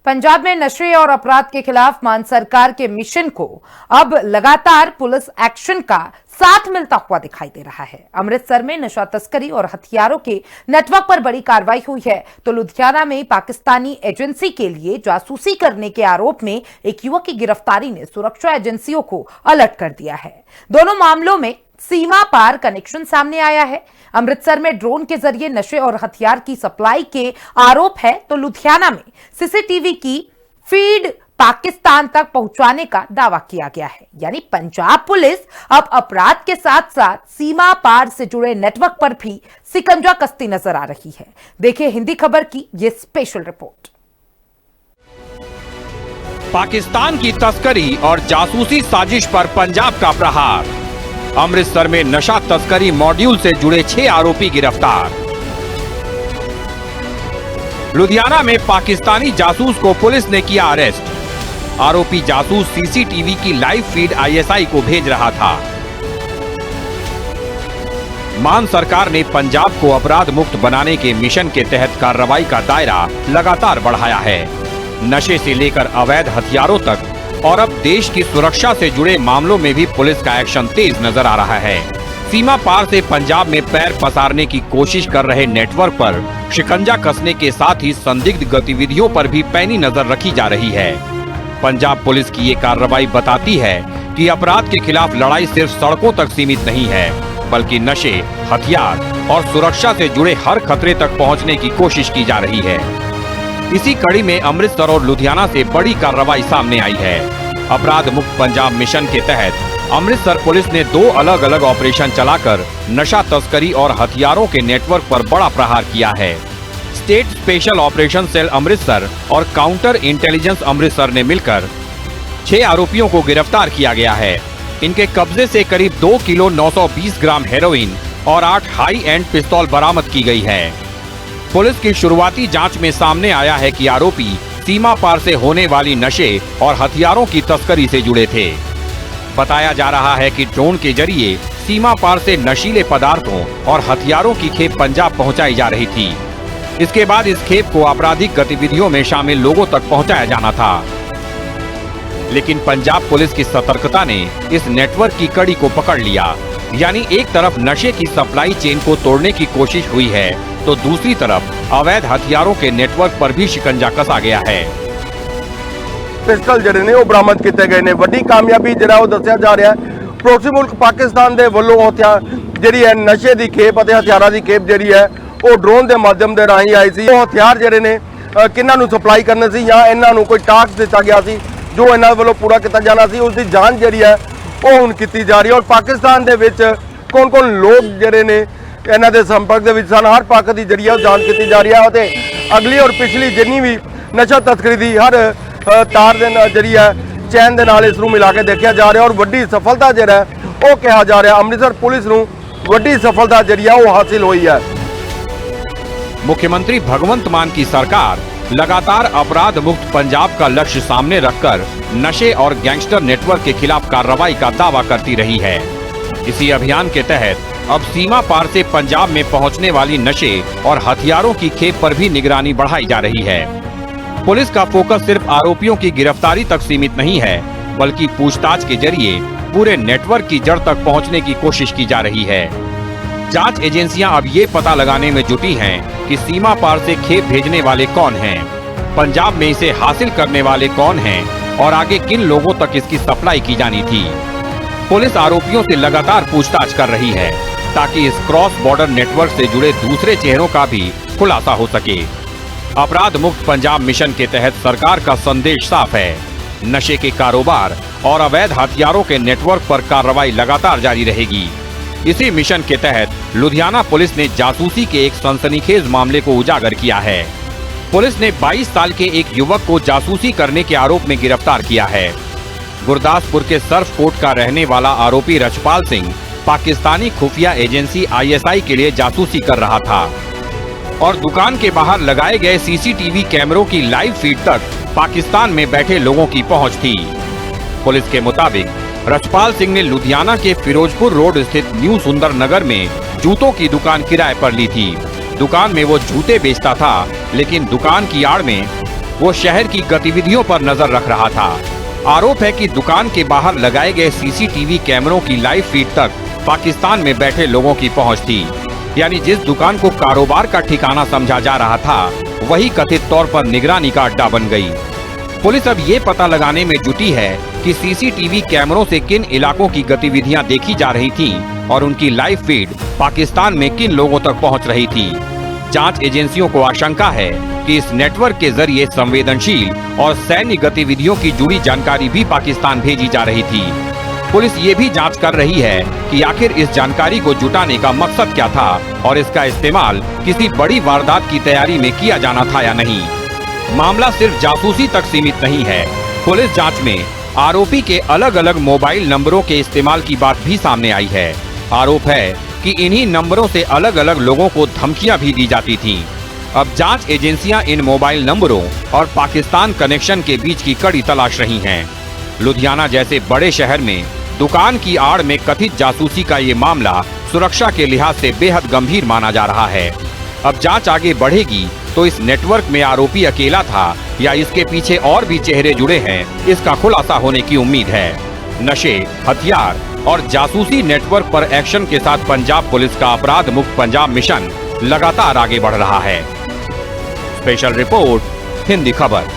पंजाब में नशे और अपराध के खिलाफ मान सरकार के मिशन को अब लगातार पुलिस एक्शन का साथ मिलता हुआ दिखाई दे रहा है। अमृतसर में नशा तस्करी और हथियारों के नेटवर्क पर बड़ी कार्रवाई हुई है, तो लुधियाना में पाकिस्तानी एजेंसी के लिए जासूसी करने के आरोप में एक युवक की गिरफ्तारी ने सुरक्षा एजेंसियों को अलर्ट कर दिया है। दोनों मामलों में सीमा पार कनेक्शन सामने आया है। अमृतसर में ड्रोन के जरिए नशे और हथियार की सप्लाई के आरोप है, तो लुधियाना में सीसीटीवी की फीड पाकिस्तान तक पहुंचाने का दावा किया गया है। यानी पंजाब पुलिस अब अपराध के साथ साथ सीमा पार से जुड़े नेटवर्क पर भी सिकंजा कसती नजर आ रही है। देखिए हिंदी खबर की ये स्पेशल रिपोर्ट। पाकिस्तान की तस्करी और जासूसी साजिश पर पंजाब का प्रहार। अमृतसर में नशा तस्करी मॉड्यूल से जुड़े 6 आरोपी गिरफ्तार। लुधियाना में पाकिस्तानी जासूस को पुलिस ने किया अरेस्ट। आरोपी जासूस सीसीटीवी की लाइव फीड आईएसआई को भेज रहा था। मान सरकार ने पंजाब को अपराध मुक्त बनाने के मिशन के तहत कार्रवाई का दायरा लगातार बढ़ाया है। नशे से लेकर अवैध हथियारों तक और अब देश की सुरक्षा से जुड़े मामलों में भी पुलिस का एक्शन तेज नजर आ रहा है। सीमा पार से पंजाब में पैर पसारने की कोशिश कर रहे नेटवर्क पर शिकंजा कसने के साथ ही संदिग्ध गतिविधियों पर भी पैनी नजर रखी जा रही है। पंजाब पुलिस की ये कार्रवाई बताती है कि अपराध के खिलाफ लड़ाई सिर्फ सड़कों तक सीमित नहीं है, बल्कि नशे, हथियार और सुरक्षा से जुड़े हर खतरे तक पहुंचने की कोशिश की जा रही है। इसी कड़ी में अमृतसर और लुधियाना से बड़ी कार्रवाई सामने आई है। अपराध मुक्त पंजाब मिशन के तहत अमृतसर पुलिस ने 2 अलग अलग ऑपरेशन चलाकर नशा तस्करी और हथियारों के नेटवर्क पर बड़ा प्रहार किया है। State special operation cell Amritsar और काउंटर इंटेलिजेंस अमृतसर ने मिलकर 6 आरोपियों को गिरफ्तार किया गया है। इनके कब्जे से करीब 2 किलो 920 ग्राम हेरोइन और 8 हाई एंड पिस्तौल बरामद की गई है। पुलिस की शुरुआती जांच में सामने आया है कि आरोपी सीमा पार से होने वाली नशे और हथियारों की तस्करी से जुड़े थे। बताया जा रहा है कि ड्रोन के जरिए सीमा पार से नशीले पदार्थों और हथियारों की खेप पंजाब पहुंचाई जा रही थी। इसके बाद इस खेप को आपराधिक गतिविधियों में शामिल लोगों तक पहुंचाया जाना था। लेकिन पंजाब पुलिस की सतर्कता ने इस नेटवर्क की कड़ी को पकड़ लिया। यानी एक तरफ नशे की सप्लाई चेन को तोड़ने की कोशिश हुई है, तो दूसरी तरफ अवैध हथियारों के नेटवर्क पर भी शिकंजा कसा गया है। पिस्टल ਜਿਹੜੇ ਨੇ ਉਹ ਬਰਾਮਦ ਕੀਤੇ ਗਏ ਨੇ। ਵੱਡੀ ਕਾਮਯਾਬੀ ਜਿਹੜਾ ਉਹ ਦੱਸਿਆ ਜਾ ਰਿਹਾ ਹੈ ਪ੍ਰੋਕਸੀ ਮੁਲਕ ਪਾਕਿਸਤਾਨ ਦੇ ਵੱਲੋਂ ਹਥਿਆਰ ਜਿਹੜੀ ਹੈ ਨਸ਼ੇ ਦੀ ਖੇਪ ਅਤੇ ਹਥਿਆਰਾਂ ਦੀ ਖੇਪ ਜਿਹੜੀ ਹੈ ਉਹ ਡਰੋਨ ਦੇ ਮਾਧਿਅਮ ਦੇ ਰਾਹੀਂ ਆਈ ਸੀ। ਉਹ ਹਥਿਆਰ ਜਿਹੜੇ ਨੇ ਕਿਹਨਾਂ ਨੂੰ ਸਪਲਾਈ ਕਰਨੇ ਸੀ ਜਾਂ ਇਹਨਾਂ ਨੂੰ ਕੋਈ ਟਾਸਕ ਦਿੱਤਾ ਗਿਆ ਸੀ ਜੋ ਇਹਨਾਂ ਵੱਲੋਂ ਪੂਰਾ ਕੀਤਾ ਜਾਣਾ ਸੀ, ਉਸ ਦੀ ਜਾਂਚ ਜਿਹੜੀ ਹੈ ਉਹ ਹੁਣ ਕੀਤੀ ਜਾ ਰਹੀ ਹੈ। ਔਰ ਪਾਕਿਸਤਾਨ ਦੇ ਵਿੱਚ ਕੌਣ-ਕੌਣ ਲੋਕ ਜਿਹੜੇ ਨੇ ਇਹਨਾਂ ਦੇ ਸੰਪਰਕ ਦੇ ਵਿੱਚ ਸਨ, ਹਰ ਪੱਖ ਦੀ ਜਿਹੜੀ ਹੈ ਉਹ ਜਾਂਚ ਕੀਤੀ ਜਾ ਰਹੀ ਹੈ ਅਤੇ ਅਗਲੀ ਔਰ ਪਿਛਲੀ ਜਿੰਨੀ ਵੀ ਨਸ਼ਾ ਤਸਕਰੀ ਦੀ ਹਰ ਤਾਰ ਦੇ ਨਾਲ ਜਿਹੜੀ ਹੈ ਚੈਨ ਦੇ ਨਾਲ ਇਸ ਨੂੰ ਮਿਲਾ ਕੇ ਦੇਖਿਆ ਜਾ ਰਿਹਾ ਔਰ ਵੱਡੀ ਸਫਲਤਾ ਜਿਹੜਾ ਉਹ ਕਿਹਾ ਜਾ ਰਿਹਾ ਅੰਮ੍ਰਿਤਸਰ ਪੁਲਿਸ ਨੂੰ ਵੱਡੀ ਸਫਲਤਾ ਜਿਹੜੀ ਹੈ ਉਹ ਹਾਸਿਲ ਹੋਈ है। मुख्यमंत्री भगवंत मान की सरकार लगातार अपराध मुक्त पंजाब का लक्ष्य सामने रखकर नशे और गैंगस्टर नेटवर्क के खिलाफ कार्रवाई का दावा करती रही है। इसी अभियान के तहत अब सीमा पार से पंजाब में पहुंचने वाली नशे और हथियारों की खेप पर भी निगरानी बढ़ाई जा रही है। पुलिस का फोकस सिर्फ आरोपियों की गिरफ्तारी तक सीमित नहीं है, बल्कि पूछताछ के जरिए पूरे नेटवर्क की जड़ तक पहुंचने की कोशिश की जा रही है। जांच एजेंसियां अब ये पता लगाने में जुटी हैं कि सीमा पार से खेप भेजने वाले कौन हैं, पंजाब में इसे हासिल करने वाले कौन हैं और आगे किन लोगों तक इसकी सप्लाई की जानी थी। पुलिस आरोपियों से लगातार पूछताछ कर रही है ताकि इस क्रॉस बॉर्डर नेटवर्क से जुड़े दूसरे चेहरों का भी खुलासा हो सके। अपराध मुक्त पंजाब मिशन के तहत सरकार का संदेश साफ है, नशे के कारोबार और अवैध हथियारों के नेटवर्क पर कार्रवाई लगातार जारी रहेगी। इसी मिशन के तहत लुधियाना पुलिस ने जासूसी के एक सनसनीखेज मामले को उजागर किया है। पुलिस ने 22 साल के एक युवक को जासूसी करने के आरोप में गिरफ्तार किया है। गुरदासपुर के सर्फ कोट का रहने वाला आरोपी रछपाल सिंह पाकिस्तानी खुफिया एजेंसी आईएसआई के लिए जासूसी कर रहा था और दुकान के बाहर लगाए गए सीसीटीवी कैमरों की लाइव फीड तक पाकिस्तान में बैठे लोगों की पहुंच थी। पुलिस के मुताबिक रछपाल सिंह ने लुधियाना के फिरोजपुर रोड स्थित न्यू सुंदर नगर में जूतों की दुकान किराए पर ली थी। दुकान में वो जूते बेचता था, लेकिन दुकान की आड़ में वो शहर की गतिविधियों पर नजर रख रहा था। आरोप है कि दुकान के बाहर लगाए गए सीसीटीवी कैमरों की लाइव फीड तक पाकिस्तान में बैठे लोगों की पहुंच थी। यानी जिस दुकान को कारोबार का ठिकाना समझा जा रहा था, वही कथित तौर पर निगरानी का अड्डा बन गई। पुलिस अब ये पता लगाने में जुटी है कि सीसीटीवी कैमरों से किन इलाकों की गतिविधियां देखी जा रही थीं और उनकी लाइव फीड पाकिस्तान में किन लोगों तक पहुंच रही थी। जांच एजेंसियों को आशंका है कि इस नेटवर्क के जरिए संवेदनशील और सैन्य गतिविधियों की जुड़ी जानकारी भी पाकिस्तान भेजी जा रही थी। पुलिस ये भी जांच कर रही है कि आखिर इस जानकारी को जुटाने का मकसद क्या था और इसका इस्तेमाल किसी बड़ी वारदात की तैयारी में किया जाना था या नहीं। मामला सिर्फ जासूसी तक सीमित नहीं है। पुलिस जांच में आरोपी के अलग अलग मोबाइल नंबरों के इस्तेमाल की बात भी सामने आई है। आरोप है कि इन्हीं नंबरों से अलग अलग लोगों को धमकियां भी दी जाती थीं। अब जांच एजेंसियां इन मोबाइल नंबरों और पाकिस्तान कनेक्शन के बीच की कड़ी तलाश रही हैं। लुधियाना जैसे बड़े शहर में दुकान की आड़ में कथित जासूसी का ये मामला सुरक्षा के लिहाज से बेहद गंभीर माना जा रहा है। अब जांच आगे बढ़ेगी तो इस नेटवर्क में आरोपी अकेला था या इसके पीछे और भी चेहरे जुड़े हैं, इसका खुलासा होने की उम्मीद है। नशे, हथियार और जासूसी नेटवर्क पर एक्शन के साथ पंजाब पुलिस का अपराध मुक्त पंजाब मिशन लगातार आगे बढ़ रहा है। स्पेशल रिपोर्ट, हिंदी खबर।